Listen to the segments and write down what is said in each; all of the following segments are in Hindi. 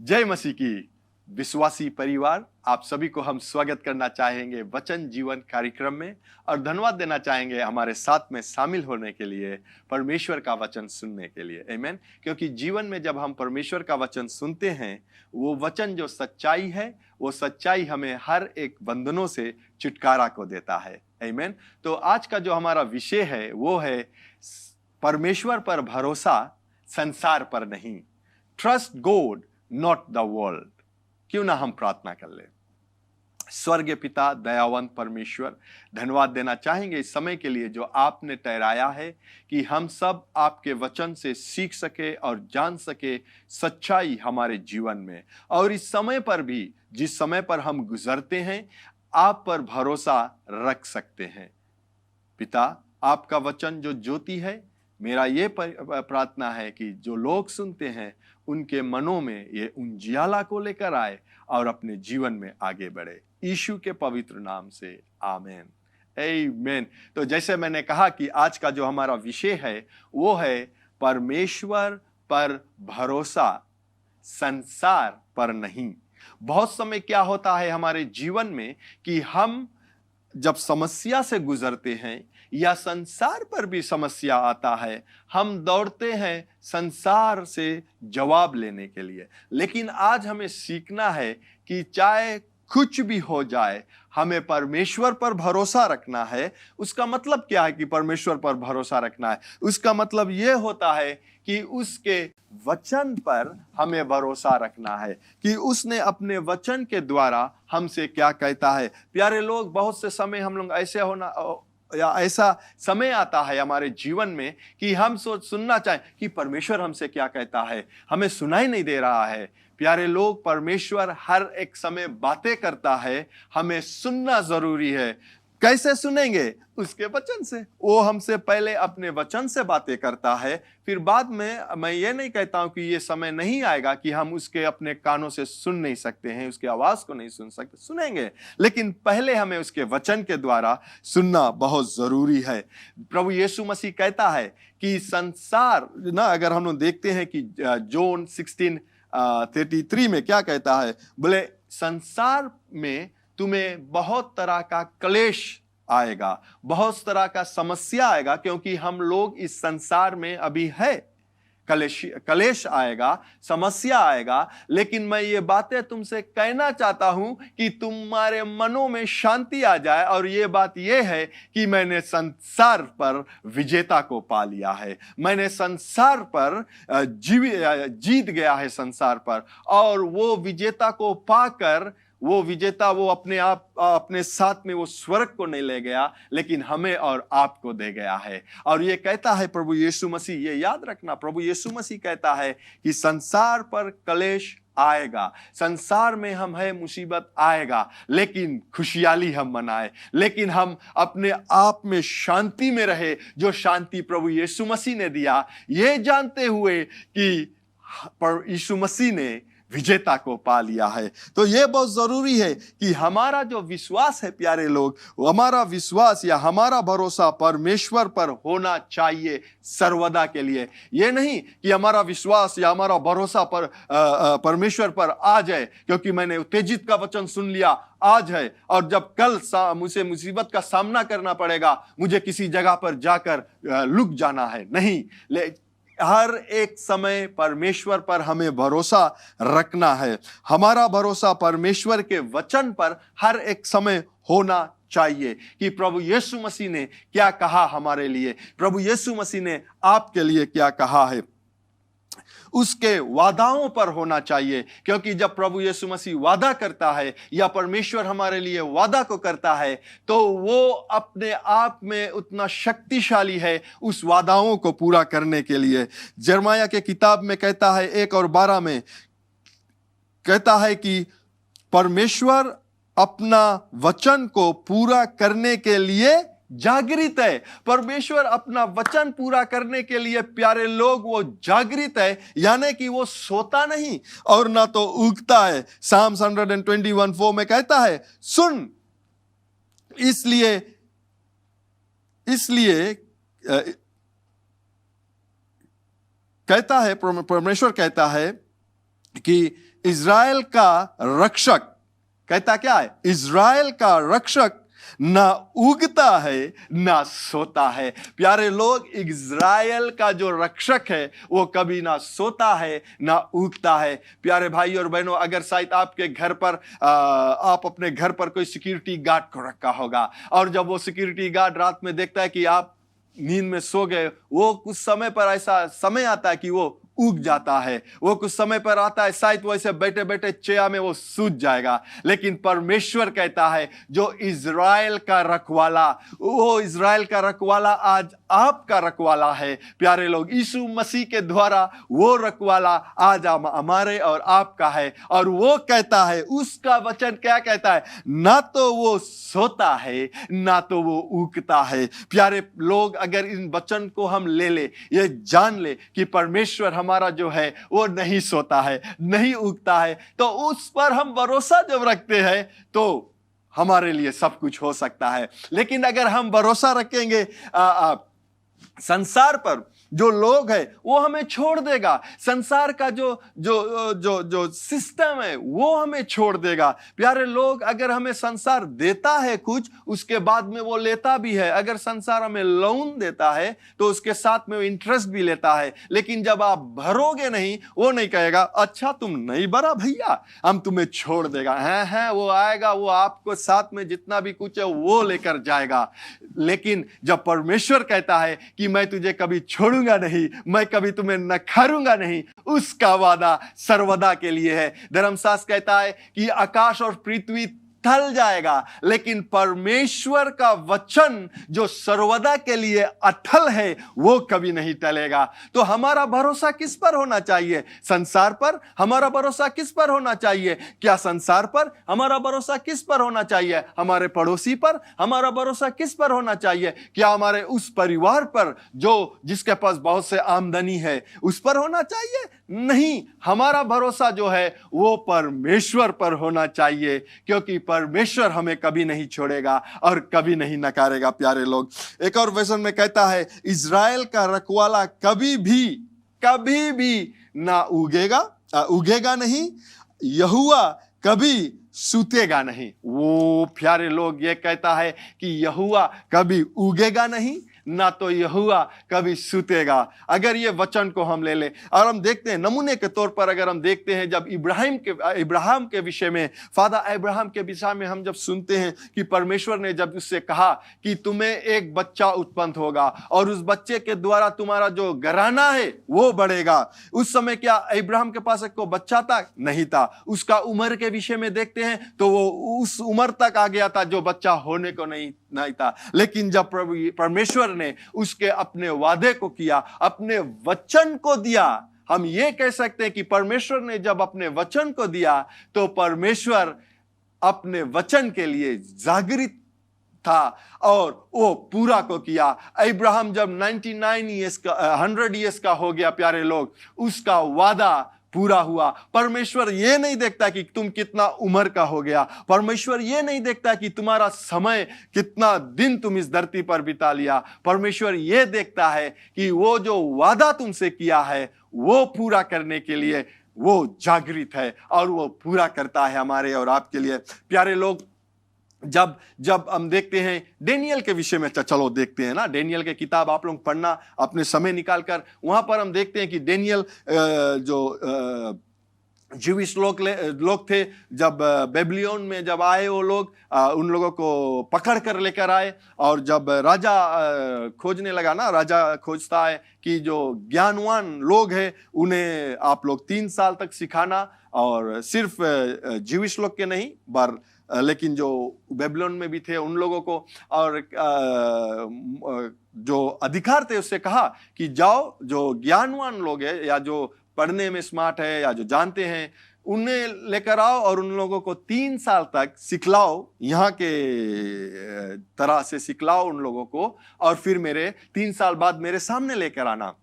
जय मसीह की विश्वासी परिवार, आप सभी को हम स्वागत करना चाहेंगे वचन जीवन कार्यक्रम में और धन्यवाद देना चाहेंगे हमारे साथ में शामिल होने के लिए, परमेश्वर का वचन सुनने के लिए। आमीन। क्योंकि जीवन में जब हम परमेश्वर का वचन सुनते हैं, वो वचन जो सच्चाई है, वो सच्चाई हमें हर एक बंधनों से छुटकारा को देता है। आमीन। तो आज का जो हमारा विषय है वो है परमेश्वर पर भरोसा, संसार पर नहीं। Trust God not the world. क्यों ना हम प्रार्थना कर ले। स्वर्गीय पिता, दयावंत परमेश्वर, धन्यवाद देना चाहेंगे इस समय के लिए जो आपने ठहराया है कि हम सब आपके वचन से सीख सके और जान सके सच्चाई हमारे जीवन में। और इस समय पर भी, जिस समय पर हम गुजरते हैं, आप पर भरोसा रख सकते हैं। पिता, आपका वचन जो ज्योति है, मेरा ये प्रार्थना है कि जो लोग सुनते हैं उनके मनों में ये उजियाला को लेकर आए और अपने जीवन में आगे बढ़े। यीशु के पवित्र नाम से आमीन, आमीन। तो जैसे मैंने कहा कि आज का जो हमारा विषय है वो है परमेश्वर पर भरोसा, संसार पर नहीं। बहुत समय क्या होता है हमारे जीवन में कि हम जब समस्या से गुजरते हैं या संसार पर भी समस्या आता है, हम दौड़ते हैं संसार से जवाब लेने के लिए। लेकिन आज हमें सीखना है कि चाहे कुछ भी हो जाए, हमें परमेश्वर पर भरोसा रखना है। उसका मतलब क्या है कि परमेश्वर पर भरोसा रखना है? उसका मतलब यह होता है कि उसके वचन पर हमें भरोसा रखना है कि उसने अपने वचन के द्वारा हमसे क्या कहता है। प्यारे लोग, बहुत से समय हम लोग ऐसा समय आता है हमारे जीवन में कि हम सुनना चाहें कि परमेश्वर हमसे क्या कहता है, हमें सुनाई नहीं दे रहा है। प्यारे लोग, परमेश्वर हर एक समय बातें करता है, हमें सुनना जरूरी है। कैसे सुनेंगे? उसके वचन से। वो हमसे पहले अपने वचन से बातें करता है, फिर बाद में मैं ये नहीं कहता हूं कि ये समय नहीं आएगा कि हम उसके अपने कानों से सुन नहीं सकते हैं, उसकी आवाज को नहीं सुन सकते, सुनेंगे। लेकिन पहले हमें उसके वचन के द्वारा सुनना बहुत जरूरी है। प्रभु यीशु मसीह कहता है कि संसार ना, अगर हम लोग देखते हैं कि जॉन 16:33 में क्या कहता है, बोले संसार में तुम्हें बहुत तरह का क्लेश आएगा, बहुत तरह का समस्या आएगा, क्योंकि हम लोग इस संसार में अभी है। कलेश आएगा, समस्या आएगा। लेकिन मैं ये बातें तुमसे कहना चाहता हूं कि तुम्हारे मनों में शांति आ जाए। और ये बात ये है कि मैंने संसार पर विजेता को पा लिया है। मैंने संसार पर जीत गया है संसार पर। और वो विजेता को पाकर वो विजेता वो अपने आप अपने साथ में वो स्वर्ग को नहीं ले गया, लेकिन हमें और आपको दे गया है। और ये कहता है प्रभु यीशु मसीह, ये याद रखना, प्रभु यीशु मसीह कहता है कि संसार पर क्लेश आएगा, संसार में हम है, मुसीबत आएगा, लेकिन खुशहाली हम मनाए, लेकिन हम अपने आप में शांति में रहे, जो शांति प्रभु यीशु मसीह ने दिया, ये जानते हुए कि यीशु मसीह ने विजेता को पा लिया है। तो यह बहुत जरूरी है कि हमारा जो विश्वास है, प्यारे लोग, हमारा विश्वास या हमारा भरोसा परमेश्वर पर होना चाहिए सर्वदा के लिए। यह नहीं कि हमारा विश्वास या हमारा भरोसा पर परमेश्वर पर आ जाए क्योंकि मैंने उत्तेजित का वचन सुन लिया आज है, और जब कल मुझे मुसीबत का सामना करना पड़ेगा, मुझे किसी जगह पर जाकर लुक जाना है। नहीं, हर एक समय परमेश्वर पर हमें भरोसा रखना है। हमारा भरोसा परमेश्वर के वचन पर हर एक समय होना चाहिए कि प्रभु यीशु मसीह ने क्या कहा हमारे लिए, प्रभु यीशु मसीह ने आपके लिए क्या कहा है, उसके वादाओं पर होना चाहिए। क्योंकि जब प्रभु यीशु मसीह वादा करता है या परमेश्वर हमारे लिए वादा को करता है, तो वो अपने आप में उतना शक्तिशाली है उस वादाओं को पूरा करने के लिए। यिर्मयाह के किताब में कहता है 1:12 में कहता है कि परमेश्वर अपना वचन को पूरा करने के लिए जागृत है। परमेश्वर अपना वचन पूरा करने के लिए, प्यारे लोग, वो जागृत है, यानी कि वो सोता नहीं और ना तो उगता है। Psalms 121:4 में कहता है, सुन, इसलिए कहता है, परमेश्वर कहता है कि इज़राइल का रक्षक, कहता क्या है, इज़राइल का रक्षक ना उगता है ना सोता है। प्यारे लोग, इज़राइल का जो रक्षक है वो कभी ना सोता है ना उगता है। प्यारे भाई और बहनों, अगर शायद आपके घर पर आप अपने घर पर कोई सिक्योरिटी गार्ड को रखा होगा, और जब वो सिक्योरिटी गार्ड रात में देखता है कि आप नींद में सो गए, वो कुछ समय पर ऐसा समय आता है कि वो उग जाता है। वो कुछ समय पर आता है शायद वो ऐसे बैठे बैठे चेया में वो सूझ जाएगा। लेकिन परमेश्वर कहता है, जो इज़राइल का रखवाला, वो इज़राइल का रखवाला आज आपका रखवाला है। प्यारे लोग, यीशु मसीह के द्वारा वो रखवाला आज हमारे और आपका है। और वो कहता है, उसका वचन क्या कहता है, ना तो वो सोता है ना तो वो उगता है। प्यारे लोग, अगर इन वचन को हम ले ले, ये जान ले कि परमेश्वर हमारा जो है वो नहीं सोता है, नहीं उगता है, तो उस पर हम भरोसा जब रखते हैं तो हमारे लिए सब कुछ हो सकता है। लेकिन अगर हम भरोसा रखेंगे संसार पर, जो लोग है वो हमें छोड़ देगा। संसार का जो जो जो जो सिस्टम है वो हमें छोड़ देगा। प्यारे लोग, अगर हमें संसार देता है कुछ, उसके बाद में वो लेता भी है। अगर संसार हमें लोन देता है तो उसके साथ में वो इंटरेस्ट भी लेता है। लेकिन जब आप भरोगे नहीं, वो नहीं कहेगा अच्छा तुम नहीं भरा भैया, हम तुम्हें छोड़ देगा। है वो आएगा, वो आपको साथ में जितना भी कुछ है वो लेकर जाएगा। लेकिन जब परमेश्वर कहता है कि मैं तुझे कभी छोड़ूंगा नहीं, मैं कभी तुम्हें नकारूंगा नहीं, उसका वादा सर्वदा के लिए है। धर्मशास्त्र कहता है कि आकाश और पृथ्वी टल जाएगा, लेकिन परमेश्वर का वचन जो सर्वदा के लिए अटल है वो कभी नहीं टलेगा। तो हमारा भरोसा किस पर होना चाहिए? संसार पर? हमारा भरोसा किस पर होना चाहिए? क्या संसार पर? हमारा भरोसा किस पर होना चाहिए? हमारे पड़ोसी पर? हमारा भरोसा किस पर होना चाहिए? क्या हमारे उस परिवार पर जो जिसके पास बहुत से आमदनी है उस पर होना चाहिए? नहीं, हमारा भरोसा जो है वो परमेश्वर पर होना चाहिए, क्योंकि परमेश्वर हमें कभी नहीं छोड़ेगा और कभी नहीं नकारेगा। प्यारे लोग, एक और वचन में कहता है, इज़राइल का रखवाला कभी भी ना उगेगा नहीं, यहोवा कभी सूतेगा नहीं। वो प्यारे लोग, ये कहता है कि यहोवा कभी उगेगा नहीं, ना तो यहोवा कभी सूतेगा। अगर ये वचन को हम ले ले और हम देखते हैं नमूने के तौर पर, अगर हम देखते हैं जब इब्राहिम के विषय में, फादर अब्राहम के विषय में हम जब सुनते हैं कि परमेश्वर ने जब उससे कहा कि तुम्हें एक बच्चा उत्पन्न होगा और उस बच्चे के द्वारा तुम्हारा जो घराना है वो बढ़ेगा। उस समय क्या इब्राहिम के पास एक बच्चा था? नहीं था। उसका उम्र के विषय में देखते हैं तो वो उस उम्र तक आ गया था जो बच्चा होने को नहीं था। लेकिन जब परमेश्वर ने उसके अपने वादे को किया, अपने वचन को दिया, हम ये कह सकते हैं कि परमेश्वर ने जब अपने वचन को दिया तो परमेश्वर अपने वचन के लिए जागृत था और वो पूरा को किया। अब्राहम जब 99 ईयर्स का 100 ईयर्स का हो गया, प्यारे लोग, उसका वादा पूरा हुआ। परमेश्वर ये नहीं देखता कि तुम कितना उम्र का हो गया, परमेश्वर ये नहीं देखता कि तुम्हारा समय कितना दिन तुम इस धरती पर बिता लिया। परमेश्वर ये देखता है कि वो जो वादा तुमसे किया है वो पूरा करने के लिए वो जागृत है और वो पूरा करता है हमारे और आपके लिए। प्यारे लोग, जब हम देखते हैं डेनियल के विषय में, चलो देखते हैं ना, डेनियल के किताब आप लोग पढ़ना अपने समय निकालकर। वहां पर हम देखते हैं कि डेनियल जो ज्यूइश लोग थे, जब बेबीलोन में जब आए वो लोग, उन लोगों को पकड़ कर लेकर आए। और जब राजा खोजने लगा ना, राजा खोजता है कि जो ज्ञानवान लोग हैं उन्हें आप लोग 3 साल तक सिखाना, और सिर्फ ज्यूइश लोग के नहीं लेकिन जो बेबीलोन में भी थे उन लोगों को, और जो अधिकार थे उससे कहा कि जाओ, जो ज्ञानवान लोग हैं या जो पढ़ने में स्मार्ट है या जो जानते हैं उन्हें लेकर आओ और उन लोगों को 3 साल तक सिखलाओ, यहाँ के तरह से सिखलाओ उन लोगों को, और फिर मेरे 3 साल बाद मेरे सामने लेकर आना।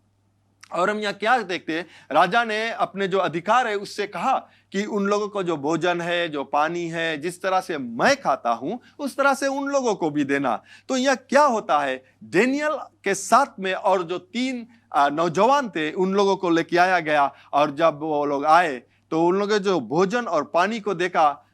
और हम यहाँ क्या देखते हैं, राजा ने अपने जो अधिकार है उससे कहा कि उन लोगों को जो भोजन है, जो पानी है, जिस तरह से मैं खाता हूं उस तरह से उन लोगों को भी देना। तो यह क्या होता है, डेनियल के साथ में और जो 3 नौजवान थे उन लोगों को लेके आया गया, और जब वो लोग आए तो उन लोगों ने जो भोजन और पानी को देखा,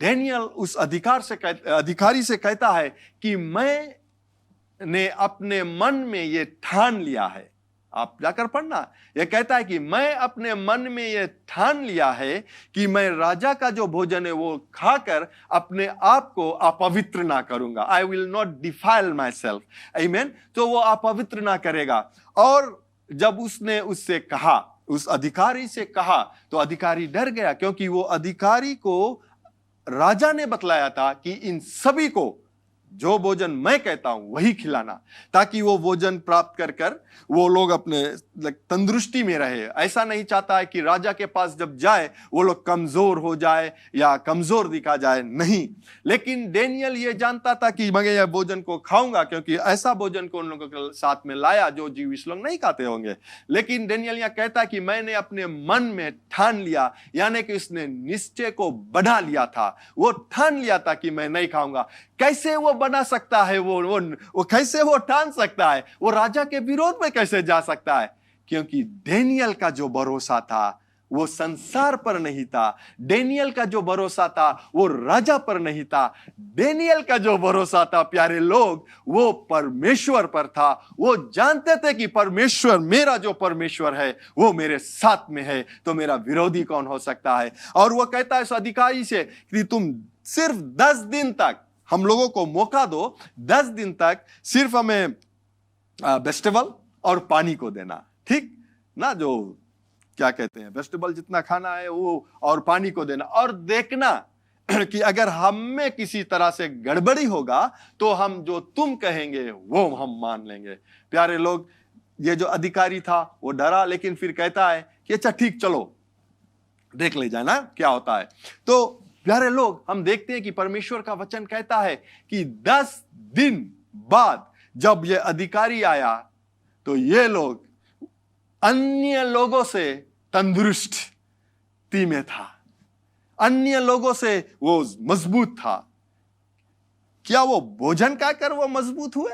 डेनियल उस अधिकारी से कहता है कि मैंने अपने मन में ये ठान लिया है। आप जाकर पढ़ना, यह कहता है कि मैं अपने मन में यह ठान लिया है कि मैं राजा का जो भोजन है वो खाकर अपने आप को अपवित्र ना करूंगा। I will not defile my self, आमीन। तो वो अपवित्र ना करेगा। और जब उसने उससे कहा, उस अधिकारी से कहा, तो अधिकारी डर गया, क्योंकि वो अधिकारी को राजा ने बतलाया था कि इन सभी को जो भोजन मैं कहता हूं वही खिलाना, ताकि वो भोजन प्राप्त कर कर वो लोग अपने तंदुरुस्ती में रहे। ऐसा नहीं चाहता है कि राजा के पास जब जाए वो लोग कमजोर हो जाए या कमजोर दिखा जाए, नहीं। लेकिन डेनियल ये जानता था कि मैं यह भोजन को खाऊंगा, क्योंकि ऐसा भोजन को उन लोगों के साथ में लाया जो जीवित लोग नहीं खाते होंगे। लेकिन डेनियल यह कहता कि मैंने अपने मन में ठान लिया, यानी कि उसने निश्चय को बना लिया था, वो ठान लिया था कि मैं नहीं खाऊंगा। कैसे वो बना सकता है? वो कैसे वो ठान सकता है? वो राजा के विरोध में कैसे जा सकता है? क्योंकि डेनियल का जो भरोसा था वो संसार पर नहीं था। डेनियल का जो भरोसा था वो राजा पर नहीं था। डेनियल का जो भरोसा था, प्यारे लोग, वो परमेश्वर पर था। वो जानते थे कि परमेश्वर, मेरा जो परमेश्वर है वो मेरे साथ में है, तो मेरा विरोधी कौन हो सकता है? और वो कहता है उस अधिकारी से कि तुम सिर्फ 10 दिन तक हम लोगों को मौका दो, 10 दिन तक सिर्फ हमें वेजिटेबल और पानी को देना, ठीक ना? जो क्या कहते हैं, वेजिटेबल जितना खाना है वो, और पानी को देना, और देखना कि अगर हम में किसी तरह से गड़बड़ी होगा तो हम जो तुम कहेंगे वो हम मान लेंगे। प्यारे लोग, ये जो अधिकारी था वो डरा, लेकिन फिर कहता है कि अच्छा ठीक, चलो देख ले जाना क्या होता है। तो प्यारे लोग, हम देखते हैं कि परमेश्वर का वचन कहता है कि 10 दिन बाद जब ये अधिकारी आया तो ये लोग अन्य लोगों से तंदुरुस्ती में था, अन्य लोगों से वो मजबूत था। क्या वो भोजन खाकर वो मजबूत हुए?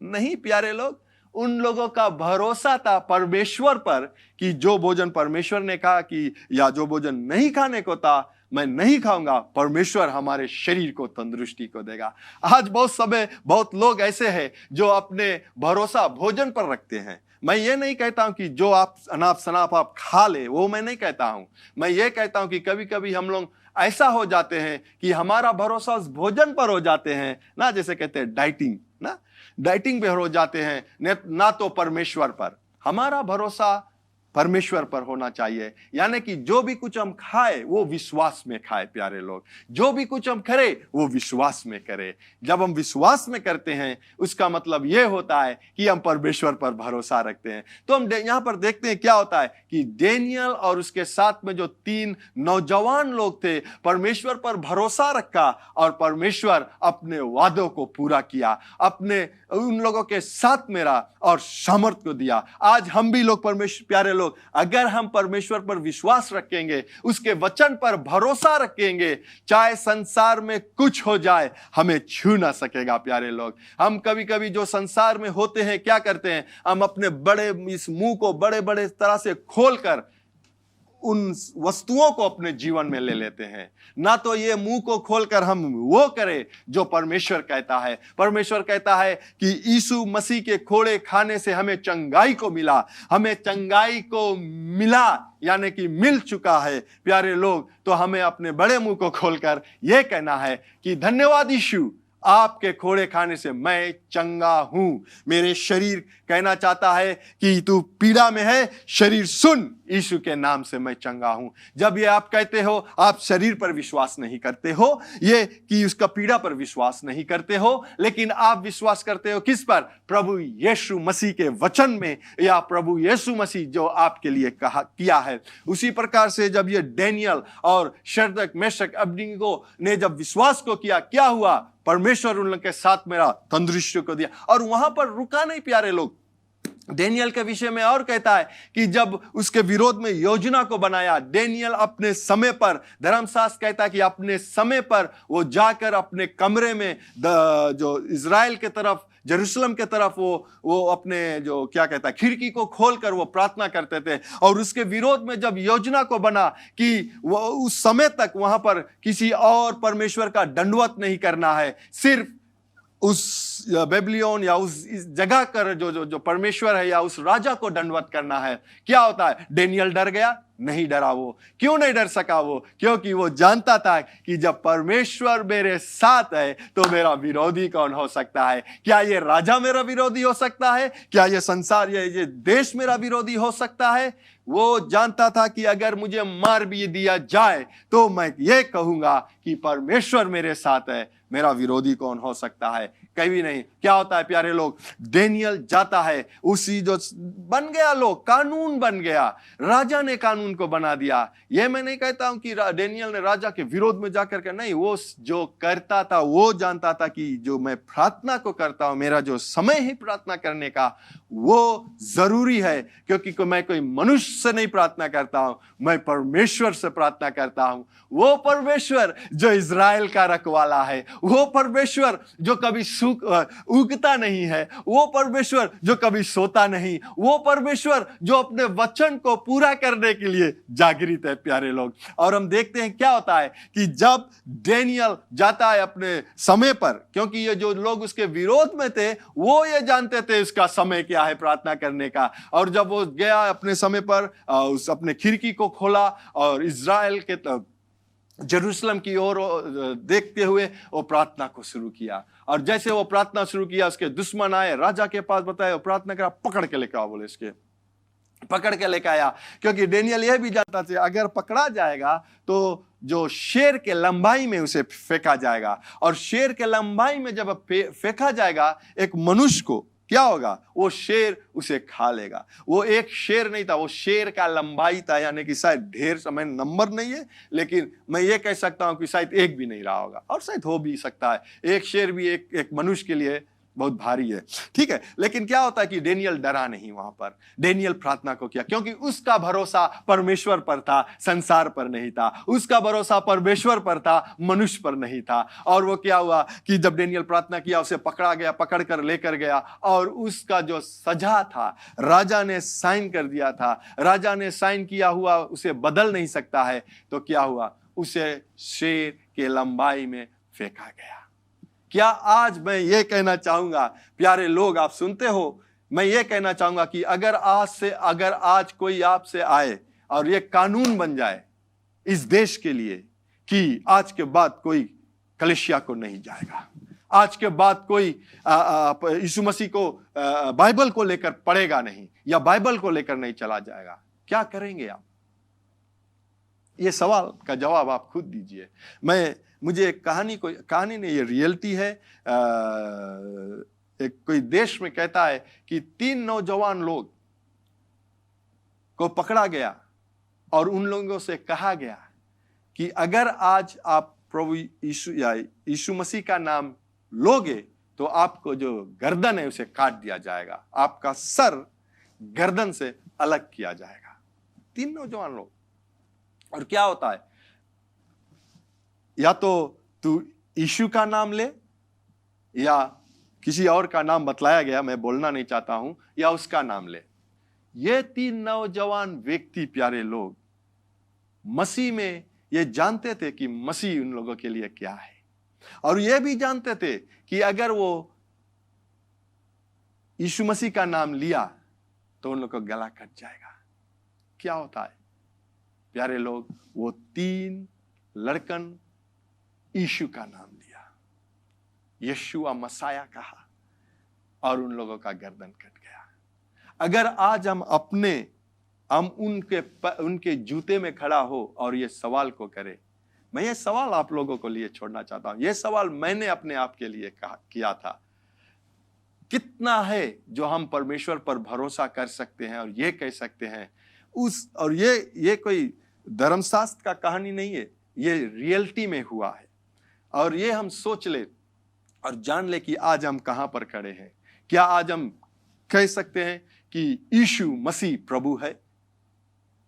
नहीं प्यारे लोग, उन लोगों का भरोसा था परमेश्वर पर कि जो भोजन परमेश्वर ने कहा कि, या जो भोजन नहीं खाने को था मैं नहीं खाऊंगा, परमेश्वर हमारे शरीर को तंदुरुस्ती को देगा। आज बहुत लोग ऐसे हैं जो अपने भरोसा भोजन पर रखते हैं। मैं ये नहीं कहता हूं कि जो आप अनाप शनाप आप खा ले, वो मैं नहीं कहता हूं। मैं ये कहता हूं कि कभी कभी हम लोग ऐसा हो जाते हैं कि हमारा भरोसा उस भोजन पर हो जाते हैं ना, जैसे कहते हैं डाइटिंग ना, डाइटिंग पे हो जाते हैं ना, तो परमेश्वर पर। हमारा भरोसा परमेश्वर पर होना चाहिए, यानी कि जो भी कुछ हम खाए वो विश्वास में खाए। प्यारे लोग, जो भी कुछ हम करें वो विश्वास में करें। जब हम विश्वास में करते हैं उसका मतलब ये होता है कि हम परमेश्वर पर भरोसा रखते हैं। तो हम यहाँ पर देखते हैं क्या होता है कि डेनियल और उसके साथ में जो 3 नौजवान लोग थे, परमेश्वर पर भरोसा रखा और परमेश्वर अपने वादों को पूरा किया, अपने उन लोगों के साथ मेरा और सामर्थ को दिया। आज हम भी लोग परमेश्वर, प्यारे लोग, अगर हम परमेश्वर पर विश्वास रखेंगे, उसके वचन पर भरोसा रखेंगे, चाहे संसार में कुछ हो जाए हमें छू ना सकेगा। प्यारे लोग, हम कभी कभी जो संसार में होते हैं क्या करते हैं, हम अपने बड़े इस मुंह को बड़े बड़े तरह से खोलकर उन वस्तुओं को अपने जीवन में ले लेते हैं। ना तो ये मुंह को खोलकर हम वो करें जो परमेश्वर कहता है। परमेश्वर कहता है कि यीशु मसीह के खोड़े खाने से हमें चंगाई को मिला, हमें चंगाई को मिला, यानी कि मिल चुका है। प्यारे लोग, तो हमें अपने बड़े मुंह को खोलकर यह कहना है कि धन्यवाद यीशु, आपके खोड़े खाने से मैं चंगा हूं। मेरे शरीर कहना चाहता है कि तू पीड़ा में है, शरीर सुन, यीशु के नाम से मैं चंगा हूं। जब ये आप कहते हो, आप शरीर पर विश्वास नहीं करते हो, ये कि उसका पीड़ा पर विश्वास नहीं करते हो, लेकिन आप विश्वास करते हो किस पर? प्रभु यीशु मसीह के वचन में, या प्रभु यीशु मसीह जो आपके लिए कहा किया है। उसी प्रकार से जब ये डेनियल और शद्रक मेशक अबेदनगो ने जब विश्वास को किया, क्या हुआ? परमेश्वर उन लोगों के साथ मेरा तंदुरुस्ती को दिया। और वहां पर रुका नहीं प्यारे लोग, डेनियल के विषय में और कहता है कि जब उसके विरोध में योजना को बनाया, डेनियल अपने समय पर, धर्मशास्त्र कहता है कि अपने समय पर वो जाकर अपने कमरे में जो इजराइल के तरफ, यरूशलेम के तरफ वो अपने जो क्या कहता है खिड़की को खोलकर वो प्रार्थना करते थे। और उसके विरोध में जब योजना को बना कि वो उस समय तक वहां पर किसी और परमेश्वर का दंडवत नहीं करना है, सिर्फ उस बेबीलोन या उस इस जगह कर जो परमेश्वर है या उस राजा को दंडवत करना है, क्या होता है? डेनियल डर गया? नहीं डरा। वो क्यों नहीं डर सका? वो क्योंकि वो जानता था कि जब परमेश्वर मेरे साथ है तो मेरा विरोधी कौन हो सकता है? क्या ये राजा मेरा विरोधी हो सकता है? क्या ये संसार, ये देश मेरा विरोधी हो सकता है? वो जानता था कि अगर मुझे मार भी दिया जाए तो मैं ये कहूंगा कि परमेश्वर मेरे साथ है, मेरा विरोधी कौन हो सकता है? कभी नहीं। क्या होता है प्यारे लोग? डेनियल जाता है, उसी जो बन गया, लोग कानून बन गया, राजा ने कानून को बना दिया। ये मैं नहीं कहता हूं कि डेनियल ने राजा के विरोध में जाकर के, नहीं, वो जो करता था वो जानता था कि जो मैं प्रार्थना को करता हूं, मेरा जो समय है प्रार्थना करने का, वो जरूरी है, क्योंकि मैं कोई मनुष्य से नहीं प्रार्थना करता हूं, मैं परमेश्वर से प्रार्थना करता हूं। वो परमेश्वर जो इजराइल का रखवाला है, वो परमेश्वर जो कभी उगता नहीं है, वो परमेश्वर जो कभी सोता नहीं, वो परमेश्वर जो अपने वचन को पूरा करने के लिए जागृत है प्यारे लोग। और हम देखते हैं क्या होता है कि जब डेनियल जाता है अपने समय पर, क्योंकि ये जो लोग उसके विरोध में थे वो ये जानते थे उसका समय क्या है प्रार्थना करने का, और जब वो गया अपने समय पर, उस अपने खिड़की को खोला और इजराइल के यरूशलेम की ओर देखते हुए वो प्रार्थना को शुरू किया। और जैसे वो प्रार्थना शुरू किया, उसके दुश्मन आए, राजा के पास बताया, वो प्रार्थना करा, पकड़ के लेकर आओ, बोले इसके पकड़ के लेकर आया। क्योंकि डेनियल यह भी जानता था अगर पकड़ा जाएगा तो जो शेर के लंबाई में उसे फेंका जाएगा, और शेर के लंबाई में जब फेंका जाएगा एक मनुष्य को, क्या होगा? वो शेर उसे खा लेगा। वो एक शेर नहीं था, वो शेर का लंबाई था, यानी कि शायद ढेर समय नंबर नहीं है, लेकिन मैं ये कह सकता हूं कि शायद एक भी नहीं रहा होगा, और शायद हो भी सकता है। एक शेर भी एक मनुष्य के लिए बहुत भारी है, ठीक है। लेकिन क्या होता है कि डेनियल डरा नहीं वहां पर, डेनियल प्रार्थना को किया, क्योंकि उसका भरोसा परमेश्वर पर था, संसार पर नहीं था। उसका भरोसा परमेश्वर पर था, मनुष्य पर नहीं था। और वो क्या हुआ कि जब डेनियल प्रार्थना किया, उसे पकड़ा गया, पकड़ कर लेकर गया, और उसका जो सजा था राजा ने साइन कर दिया था, राजा ने साइन किया हुआ उसे बदल नहीं सकता है। तो क्या हुआ? उसे शेर के लंबाई में फेंका गया। क्या आज मैं ये कहना चाहूंगा, प्यारे लोग आप सुनते हो, मैं ये कहना चाहूंगा कि अगर आज कोई आपसे आए और ये कानून बन जाए इस देश के लिए कि आज के बाद कोई कलीसिया को नहीं जाएगा, आज के बाद कोई यीशु मसीह को बाइबल को लेकर पढ़ेगा नहीं, या बाइबल को लेकर नहीं चला जाएगा, क्या करेंगे आप? ये सवाल का जवाब आप खुद दीजिए। मुझे एक कहानी नहीं, ये रियलिटी है। एक कोई देश में कहता है कि 3 नौजवान लोग को पकड़ा गया और उन लोगों से कहा गया कि अगर आज आप प्रभु यीशु मसीह का नाम लोगे तो आपको जो गर्दन है उसे काट दिया जाएगा, आपका सर गर्दन से अलग किया जाएगा। 3 नौजवान लोग। और क्या होता है? या तो तू यीशु का नाम ले, या किसी और का नाम बतलाया गया, मैं बोलना नहीं चाहता हूं, या उसका नाम ले। ये 3 नौजवान व्यक्ति प्यारे लोग मसीह में ये जानते थे कि मसीह उन लोगों के लिए क्या है, और ये भी जानते थे कि अगर वो यीशु मसीह का नाम लिया तो उन लोगों का गला कट जाएगा। क्या होता है प्यारे लोग? वो 3 लड़कन यीशु का नाम लिया, यीशुआ मसाया कहा, और उन लोगों का गर्दन कट गया। अगर आज हम उनके जूते में खड़ा हो और ये सवाल को करें, मैं ये सवाल आप लोगों को लिए छोड़ना चाहता हूं। ये सवाल मैंने अपने आप के लिए किया था, कितना है जो हम परमेश्वर पर भरोसा कर सकते हैं और ये कह सकते हैं और ये कोई धर्मशास्त्र का कहानी नहीं है, ये रियलिटी में हुआ है। और ये हम सोच ले और जान ले कि आज हम कहां पर खड़े हैं। क्या आज हम कह सकते हैं कि यीशु मसीह प्रभु है?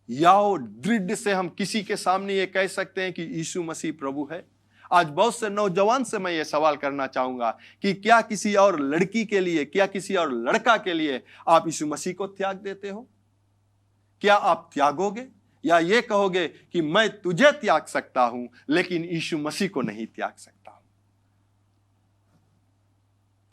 या दृढ़ से हम किसी के सामने ये कह सकते हैं कि यीशु मसीह प्रभु है? आज बहुत से नौजवान से मैं ये सवाल करना चाहूंगा कि क्या किसी और लड़की के लिए, क्या किसी और लड़का के लिए आप यीशु मसीह को त्याग देते हो? क्या आप त्यागोगे, या ये कहोगे कि मैं तुझे त्याग सकता हूं लेकिन यीशु मसीह को नहीं त्याग सकता हूं?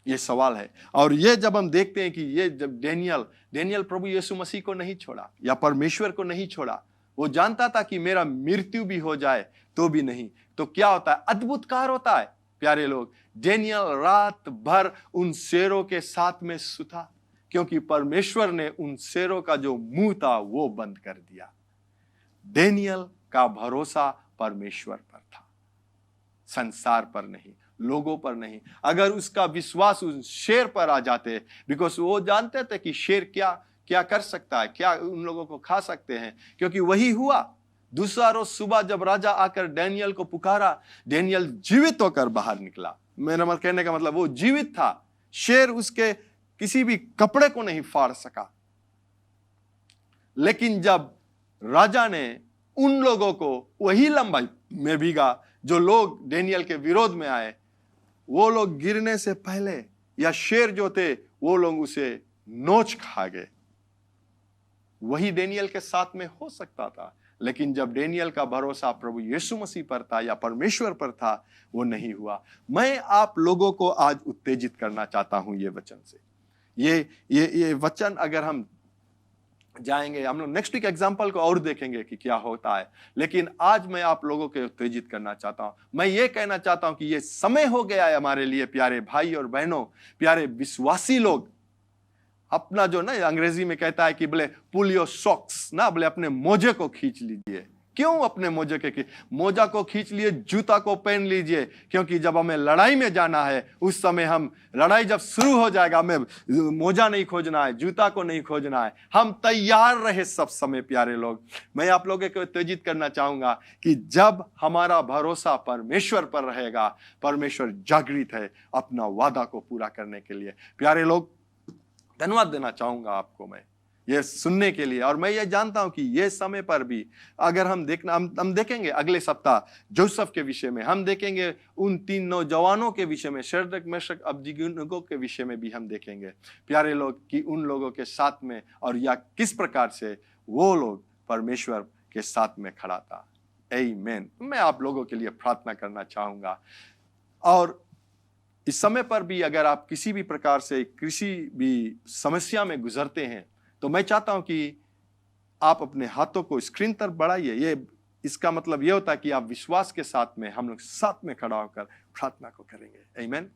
ये सवाल है। और ये जब हम देखते हैं कि ये जब डेनियल प्रभु यीशु मसीह को नहीं छोड़ा या परमेश्वर को नहीं छोड़ा, वो जानता था कि मेरा मृत्यु भी हो जाए तो भी नहीं, तो क्या होता है? अद्भुत कार्य होता है प्यारे लोग। डेनियल रात भर उन शेरों के साथ में सुता, क्योंकि परमेश्वर ने उन शेरों का जो मुंह था वो बंद कर दिया। डेनियल का भरोसा परमेश्वर पर था, संसार पर नहीं, लोगों पर नहीं। अगर उसका विश्वास उस शेर पर आ जाते, बिकॉज वो जानते थे कि शेर क्या क्या कर सकता है, क्या उन लोगों को खा सकते हैं, क्योंकि वही हुआ। दूसरा रोज सुबह जब राजा आकर डेनियल को पुकारा, डेनियल जीवित होकर बाहर निकला। मेरा कहने का मतलब वो जीवित था। शेर उसके किसी भी कपड़े को नहीं फाड़ सका। लेकिन जब राजा ने उन लोगों को वही लंबाई में भीगा जो लोग डेनियल के विरोध में आए, वो लोग गिरने से पहले, या शेर जो थे वो लोग उसे नोच खा गए। वही डेनियल के साथ में हो सकता था, लेकिन जब डेनियल का भरोसा प्रभु यीशु मसीह पर था या परमेश्वर पर था, वो नहीं हुआ। मैं आप लोगों को आज उत्तेजित करना चाहता हूं ये वचन से। ये वचन अगर हम जाएंगे, हम लोग नेक्स्ट वीक एग्जाम्पल को और देखेंगे कि क्या होता है, लेकिन आज मैं आप लोगों को उत्तेजित करना चाहता हूं। मैं ये कहना चाहता हूं कि ये समय हो गया है हमारे लिए, प्यारे भाई और बहनों, प्यारे विश्वासी लोग, अपना जो ना अंग्रेजी में कहता है कि बोले पुल योर सॉक्स, ना बोले अपने मोजे को खींच लीजिए। क्यों अपने मोजा को खींच लिए? जूता को पहन लीजिए, क्योंकि जब हमें लड़ाई में जाना है, उस समय हम लड़ाई जब शुरू हो जाएगा, हमें मोजा नहीं खोजना है, जूता को नहीं खोजना है, हम तैयार रहे सब समय। प्यारे लोग, मैं आप लोगों को उत्तेजित करना चाहूंगा कि जब हमारा भरोसा परमेश्वर पर रहेगा, परमेश्वर जागृत है अपना वादा को पूरा करने के लिए। प्यारे लोग, धन्यवाद देना चाहूंगा आपको मैं ये सुनने के लिए। और मैं ये जानता हूं कि ये समय पर भी अगर हम देखेंगे अगले सप्ताह जोसेफ के विषय में, हम देखेंगे उन 3 नौजवानों के विषय में, शद्रक मेशक अबेदनगो के विषय में भी हम देखेंगे प्यारे लोग, कि उन लोगों के साथ में और या किस प्रकार से वो लोग परमेश्वर के साथ में खड़ा था। आमीन। मैं आप लोगों के लिए प्रार्थना करना चाहूंगा। और इस समय पर भी अगर आप किसी भी प्रकार से किसी भी समस्या में गुजरते हैं, तो मैं चाहता हूं कि आप अपने हाथों को स्क्रीन तरफ बढ़ाइए। ये इसका मतलब ये होता है कि आप विश्वास के साथ में, हम लोग साथ में खड़ा होकर प्रार्थना को करेंगे। आमीन।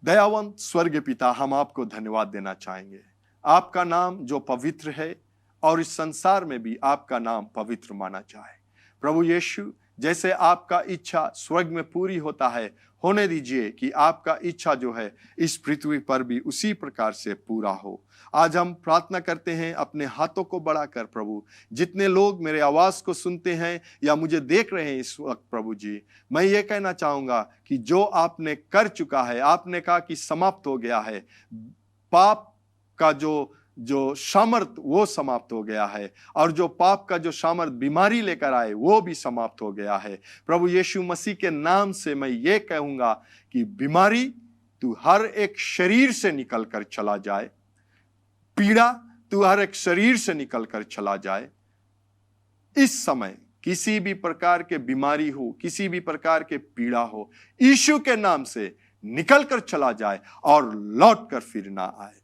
दयावंत स्वर्गीय पिता, हम आपको धन्यवाद देना चाहेंगे। आपका नाम जो पवित्र है, और इस संसार में भी आपका नाम पवित्र माना जाए। प्रभु यीशु, जैसे आपका इच्छा स्वर्ग में पूरी होता है, होने दीजिए कि आपका इच्छा जो है इस पृथ्वी पर भी उसी प्रकार से पूरा हो। आज हम प्रार्थना करते हैं अपने हाथों को बढ़ाकर प्रभु, जितने लोग मेरे आवाज को सुनते हैं या मुझे देख रहे हैं इस वक्त प्रभु जी, मैं ये कहना चाहूंगा कि जो आपने कर चुका है, आपने कहा कि समाप्त हो गया है, पाप का जो सामर्थ वो समाप्त हो गया है, और जो पाप का जो सामर्थ बीमारी लेकर आए वो भी समाप्त हो गया है। प्रभु यीशु मसीह के नाम से मैं ये कहूंगा कि बीमारी तू हर एक शरीर से निकल कर चला जाए, पीड़ा तू हर एक शरीर से निकल कर चला जाए। इस समय किसी भी प्रकार के बीमारी हो, किसी भी प्रकार के पीड़ा हो, यीशु के नाम से निकल कर चला जाए और लौट कर फिर ना आए।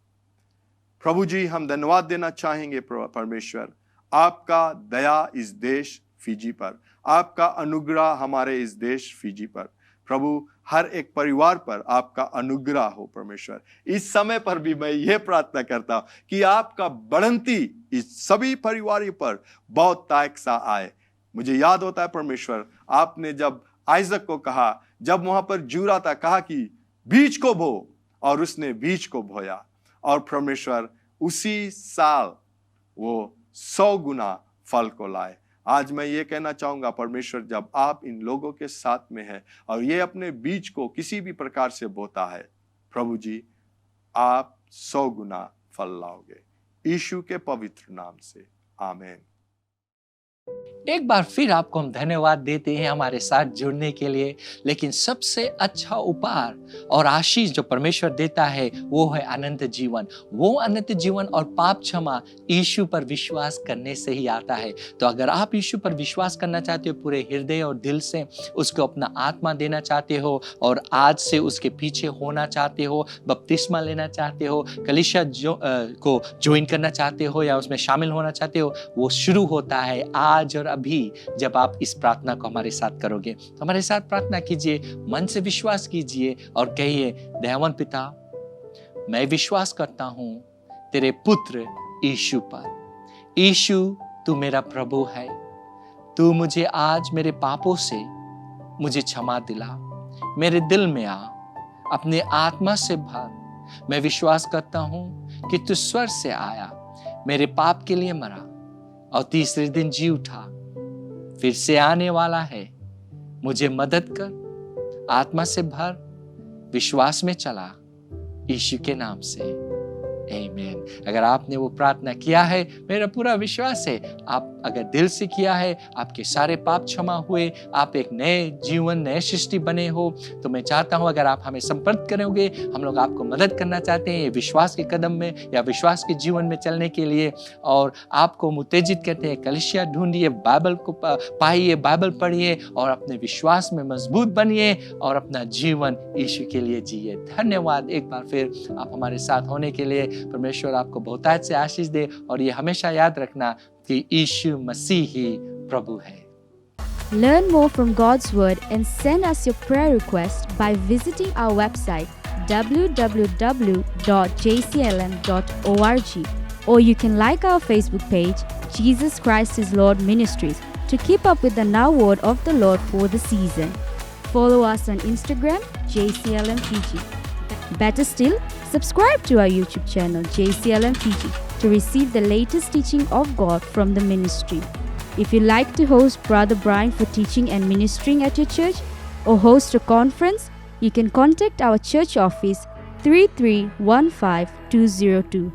प्रभु जी, हम धन्यवाद देना चाहेंगे परमेश्वर, आपका दया इस देश फिजी पर, आपका अनुग्रह हमारे इस देश फिजी पर। प्रभु, हर एक परिवार पर आपका अनुग्रह हो परमेश्वर। इस समय पर भी मैं ये प्रार्थना करता हूं कि आपका बढ़ंती इस सभी परिवारों पर बहुत तायक सा आए। मुझे याद होता है परमेश्वर, आपने जब आइजक को कहा, जब वहां पर जूरा था, कहा कि बीज को बो, और उसने बीज को बोया, और परमेश्वर उसी साल वो 100 गुना फल को लाए। आज मैं ये कहना चाहूंगा परमेश्वर, जब आप इन लोगों के साथ में हैं और ये अपने बीज को किसी भी प्रकार से बोता है, प्रभु जी आप 100 गुना फल लाओगे। यीशु के पवित्र नाम से आमीन। एक बार फिर आपको हम धन्यवाद देते हैं हमारे साथ जुड़ने के लिए। लेकिन सबसे अच्छा उपहार और आशीष जो परमेश्वर देता है वो है अनंत जीवन। वो अनंत जीवन और पाप क्षमा यीशु पर विश्वास करने से ही आता है। तो अगर आप यीशु पर विश्वास करना चाहते हो, पूरे हृदय और दिल से उसको अपना आत्मा देना चाहते हो और आज से उसके पीछे होना चाहते हो, बपतिस्मा लेना चाहते हो, कलीसिया को ज्वाइन करना चाहते हो या उसमें शामिल होना चाहते हो, वो शुरू होता है आज और अभी जब आप इस प्रार्थना को हमारे साथ करोगे। तो हमारे साथ प्रार्थना कीजिए, मन से विश्वास कीजिए और कहिए, दयावान पिता, मैं विश्वास करता हूं तेरे पुत्र यीशु पर। यीशु, तू मेरा प्रभु है। तू मुझे आज मेरे पापों से मुझे क्षमा दिला, मेरे दिल में आ, अपने आत्मा से भर। मैं विश्वास करता हूं कि तू स्वर्ग से आया, मेरे पाप के लिए मरा और तीसरे दिन जी उठा, फिर से आने वाला है। मुझे मदद कर, आत्मा से भर, विश्वास में चला, यीशु के नाम से आमीन। अगर आपने वो प्रार्थना किया है, मेरा पूरा विश्वास है आप अगर दिल से किया है, आपके सारे पाप क्षमा हुए, आप एक नए जीवन, नए सृष्टि बने हो। तो मैं चाहता हूं अगर आप हमें संपर्क करोगे, हम लोग आपको मदद करना चाहते हैं ये विश्वास के कदम में या विश्वास के जीवन में चलने के लिए। और आपको हम उत्तेजित करते हैं, कलीसिया ढूंढिए, बाइबल को पाइए, बाइबल पढ़िए और अपने विश्वास में मजबूत बनिए और अपना जीवन यीशु के लिए जिए। धन्यवाद एक बार फिर आप हमारे साथ होने के लिए। परमेश्वर आपको बहुतायत से आशीष दे और ये हमेशा याद रखना कि यीशु मसीह ही प्रभु है। Learn more from God's Word and send us your prayer request by visiting our website www.jclm.org, or you can like our Facebook page, Jesus Christ is Lord Ministries, to keep up with the now word of the Lord for the season. Follow us on Instagram, JCLMPG. Better still, subscribe to our YouTube channel, JCLMPG, to receive the latest teaching of God from the ministry. If you'd like to host Brother Brian for teaching and ministering at your church or host a conference, you can contact our church office 3315202.